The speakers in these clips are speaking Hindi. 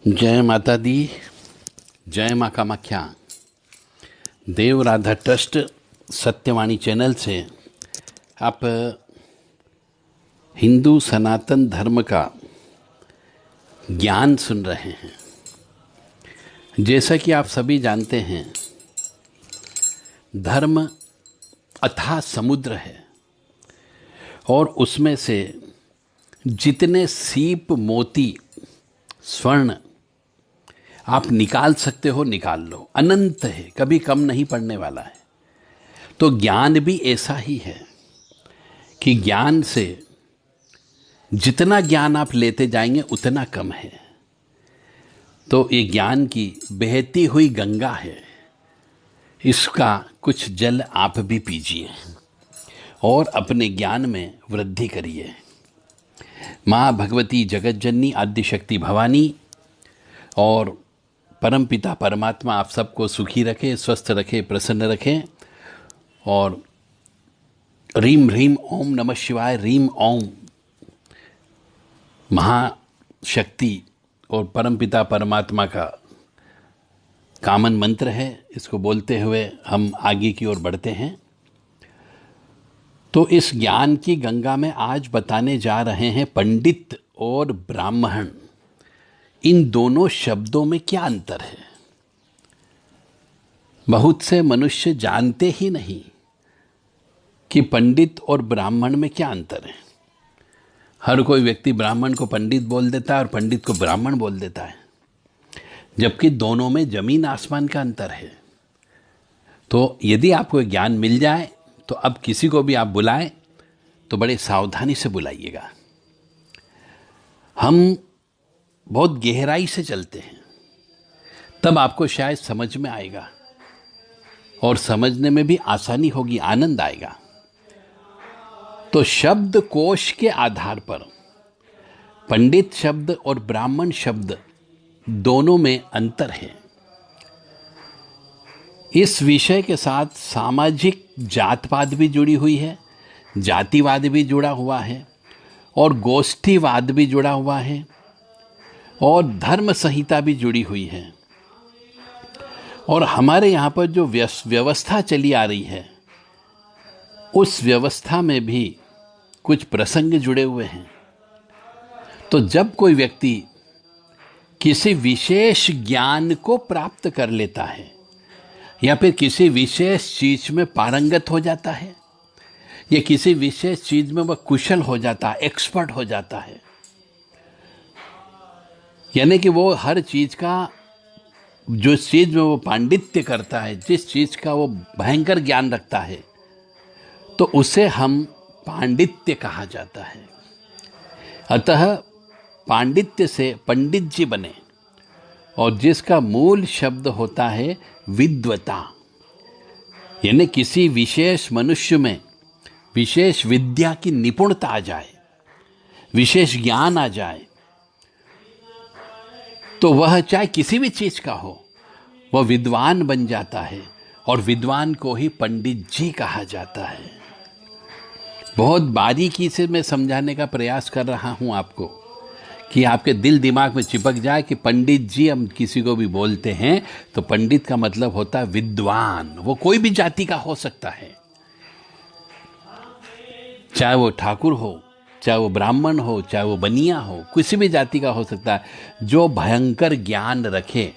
जय माता दी। जय माँ कामाख्या। देव राधा ट्रस्ट सत्यवाणी चैनल से आप हिंदू सनातन धर्म का ज्ञान सुन रहे हैं। जैसा कि आप सभी जानते हैं, धर्म अथाह समुद्र है और उसमें से जितने सीप मोती स्वर्ण आप निकाल सकते हो निकाल लो। अनंत है, कभी कम नहीं पड़ने वाला है। तो ज्ञान भी ऐसा ही है कि ज्ञान से जितना ज्ञान आप लेते जाएंगे उतना कम है। तो ये ज्ञान की बहती हुई गंगा है, इसका कुछ जल आप भी पीजिए और अपने ज्ञान में वृद्धि करिए। माँ भगवती जगत जननी आद्य शक्ति भवानी और परम पिता परमात्मा आप सबको सुखी रखे, स्वस्थ रखे, प्रसन्न रखे। और रीम ह्रीम ओम नमः शिवाय। रीम ओम महाशक्ति और परम पिता परमात्मा का कामन मंत्र है। इसको बोलते हुए हम आगे की ओर बढ़ते हैं। तो इस ज्ञान की गंगा में आज बताने जा रहे हैं पंडित और ब्राह्मण, इन दोनों शब्दों में क्या अंतर है। बहुत से मनुष्य जानते ही नहीं कि पंडित और ब्राह्मण में क्या अंतर है। हर कोई व्यक्ति ब्राह्मण को पंडित बोल देता है और पंडित को ब्राह्मण बोल देता है, जबकि दोनों में जमीन आसमान का अंतर है। तो यदि आपको ज्ञान मिल जाए तो अब किसी को भी आप बुलाएं तो बड़े सावधानी से बुलाइएगा। हम बहुत गहराई से चलते हैं, तब आपको शायद समझ में आएगा और समझने में भी आसानी होगी, आनंद आएगा। तो शब्द कोश के आधार पर पंडित शब्द और ब्राह्मण शब्द दोनों में अंतर है। इस विषय के साथ सामाजिक जातवाद भी जुड़ी हुई है, जातिवाद भी जुड़ा हुआ है और गोष्ठीवाद भी जुड़ा हुआ है और धर्म संहिता भी जुड़ी हुई है। और हमारे यहाँ पर जो व्यवस्था चली आ रही है, उस व्यवस्था में भी कुछ प्रसंग जुड़े हुए हैं। तो जब कोई व्यक्ति किसी विशेष ज्ञान को प्राप्त कर लेता है या फिर किसी विशेष चीज में पारंगत हो जाता है या किसी विशेष चीज में वह कुशल हो जाता है, एक्सपर्ट हो जाता है, यानी कि वो हर चीज का, जो चीज में वो पांडित्य करता है, जिस चीज का वो भयंकर ज्ञान रखता है, तो उसे हम पांडित्य कहा जाता है। अतः पांडित्य से पंडित जी बने और जिसका मूल शब्द होता है विद्वता, यानी किसी विशेष मनुष्य में विशेष विद्या की निपुणता आ जाए, विशेष ज्ञान आ जाए, तो वह चाहे किसी भी चीज का हो, वह विद्वान बन जाता है और विद्वान को ही पंडित जी कहा जाता है। बहुत बारीकी से मैं समझाने का प्रयास कर रहा हूं आपको कि आपके दिल दिमाग में चिपक जाए कि पंडित जी हम किसी को भी बोलते हैं तो पंडित का मतलब होता है विद्वान। वो कोई भी जाति का हो सकता है, चाहे वो ठाकुर हो, चाहे वो ब्राह्मण हो, चाहे वो बनिया हो, किसी भी जाति का हो सकता है। जो भयंकर ज्ञान रखे,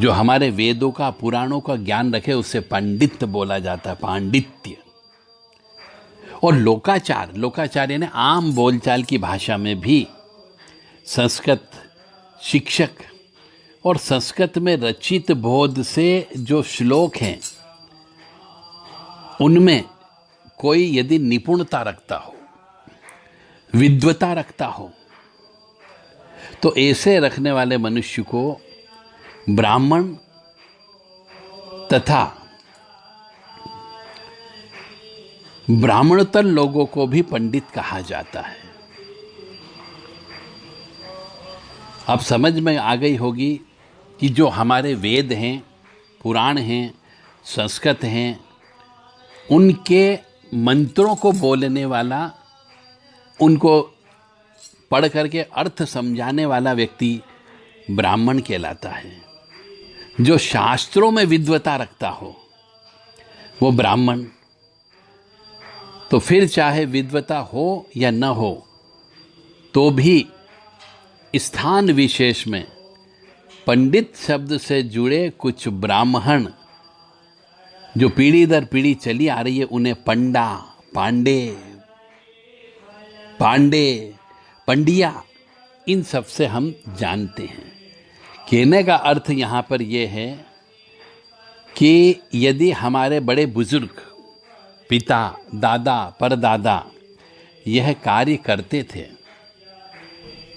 जो हमारे वेदों का पुराणों का ज्ञान रखे, उससे पंडित बोला जाता है, पांडित्य। और लोकाचार, लोकाचार यानी आम बोलचाल की भाषा में भी संस्कृत शिक्षक और संस्कृत में रचित बोध से जो श्लोक हैं उनमें कोई यदि निपुणता रखता हो, विद्वता रखता हो, तो ऐसे रखने वाले मनुष्य को ब्राह्मण तथा ब्राह्मणतर लोगों को भी पंडित कहा जाता है। अब समझ में आ गई होगी कि जो हमारे वेद हैं, पुराण हैं, संस्कृत हैं, उनके मंत्रों को बोलने वाला, उनको पढ़ करके अर्थ समझाने वाला व्यक्ति ब्राह्मण कहलाता है। जो शास्त्रों में विद्वता रखता हो वो ब्राह्मण। तो फिर चाहे विद्वता हो या न हो तो भी स्थान विशेष में पंडित शब्द से जुड़े कुछ ब्राह्मण जो पीढ़ी दर पीढ़ी चली आ रही है उन्हें पंडा, पांडे, पंडिया इन सब से हम जानते हैं। कहने का अर्थ यहाँ पर यह है कि यदि हमारे बड़े बुजुर्ग पिता, दादा, परदादा यह कार्य करते थे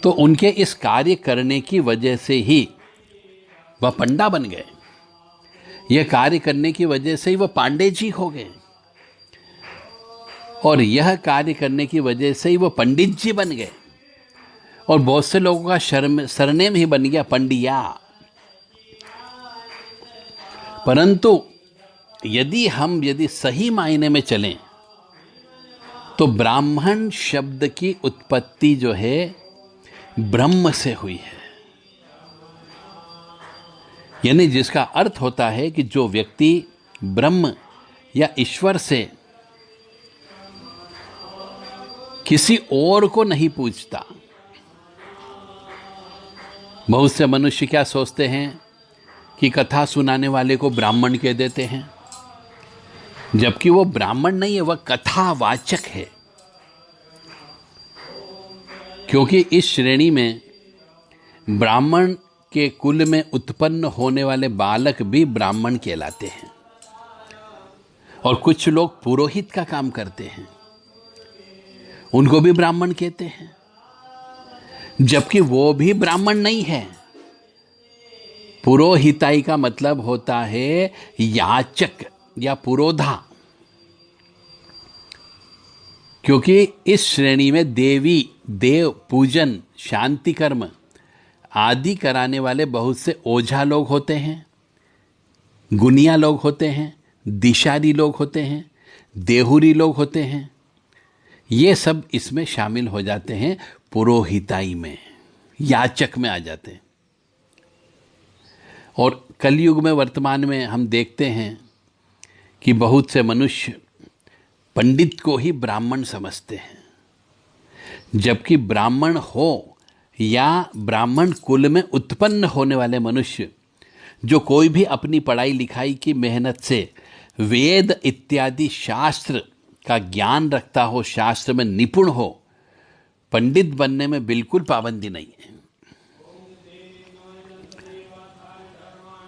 तो उनके इस कार्य करने की वजह से ही वह पंडा बन गए। यह कार्य करने की वजह से ही वह पांडे जी हो गए और यह कार्य करने की वजह से ही वह पंडित जी बन गए। और बहुत से लोगों का सरनेम ही बन गया पंडिया। परंतु यदि सही मायने में चलें तो ब्राह्मण शब्द की उत्पत्ति जो है ब्रह्म से हुई है। यानी जिसका अर्थ होता है कि जो व्यक्ति ब्रह्म या ईश्वर से किसी और को नहीं पूछता। बहुत से मनुष्य क्या सोचते हैं कि कथा सुनाने वाले को ब्राह्मण कह देते हैं, जबकि वो ब्राह्मण नहीं है, वह कथावाचक है। क्योंकि इस श्रेणी में ब्राह्मण के कुल में उत्पन्न होने वाले बालक भी ब्राह्मण कहलाते हैं। और कुछ लोग पुरोहित का काम करते हैं, उनको भी ब्राह्मण कहते हैं, जबकि वो भी ब्राह्मण नहीं है। पुरोहिताई का मतलब होता है याचक या पुरोधा। क्योंकि इस श्रेणी में देव पूजन, शांति कर्म आदि कराने वाले बहुत से ओझा लोग होते हैं, गुनिया लोग होते हैं, दिशारी लोग होते हैं, देहुरी लोग होते हैं। ये सब इसमें शामिल हो जाते हैं, पुरोहिताई में, याचक में आ जाते हैं। और कलयुग में, वर्तमान में हम देखते हैं कि बहुत से मनुष्य पंडित को ही ब्राह्मण समझते हैं, जबकि ब्राह्मण हो या ब्राह्मण कुल में उत्पन्न होने वाले मनुष्य जो कोई भी अपनी पढ़ाई लिखाई की मेहनत से वेद इत्यादि शास्त्र का ज्ञान रखता हो, शास्त्र में निपुण हो, पंडित बनने में बिल्कुल पाबंदी नहीं है।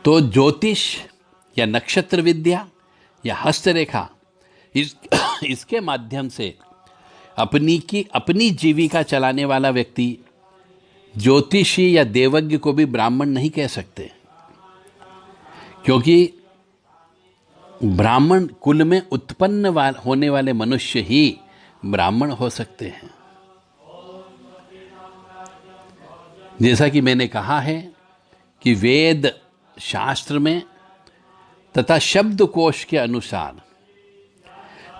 तो ज्योतिष या नक्षत्र विद्या या हस्तरेखा इसके माध्यम से अपनी जीविका चलाने वाला व्यक्ति ज्योतिषी या देवज्ञ को भी ब्राह्मण नहीं कह सकते, क्योंकि ब्राह्मण कुल में उत्पन्न होने वाले मनुष्य ही ब्राह्मण हो सकते हैं। जैसा कि मैंने कहा है कि वेद शास्त्र में तथा शब्दकोश के अनुसार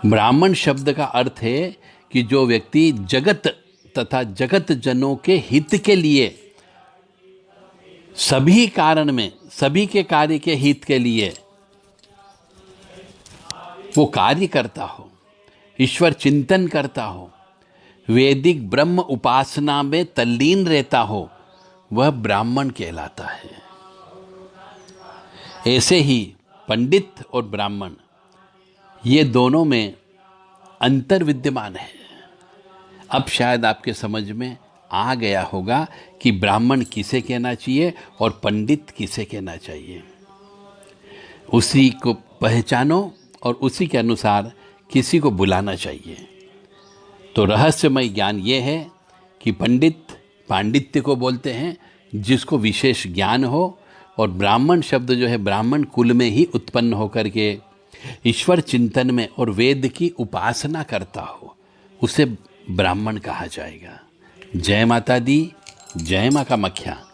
ब्राह्मण शब्द का अर्थ है कि जो व्यक्ति जगत तथा जगत जनों के हित के लिए सभी कारण में, सभी के कार्य के हित के लिए वो कार्य करता हो, ईश्वर चिंतन करता हो, वैदिक ब्रह्म उपासना में तल्लीन रहता हो, वह ब्राह्मण कहलाता है। ऐसे ही पंडित और ब्राह्मण ये दोनों में अंतर विद्यमान है। अब शायद आपके समझ में आ गया होगा कि ब्राह्मण किसे कहना चाहिए और पंडित किसे कहना चाहिए। उसी को पहचानो और उसी के अनुसार किसी को बुलाना चाहिए। तो रहस्यमय ज्ञान ये है कि पंडित पांडित्य को बोलते हैं जिसको विशेष ज्ञान हो, और ब्राह्मण शब्द जो है ब्राह्मण कुल में ही उत्पन्न होकर के ईश्वर चिंतन में और वेद की उपासना करता हो, उसे ब्राह्मण कहा जाएगा। जय माता दी, जय मां कामाख्या।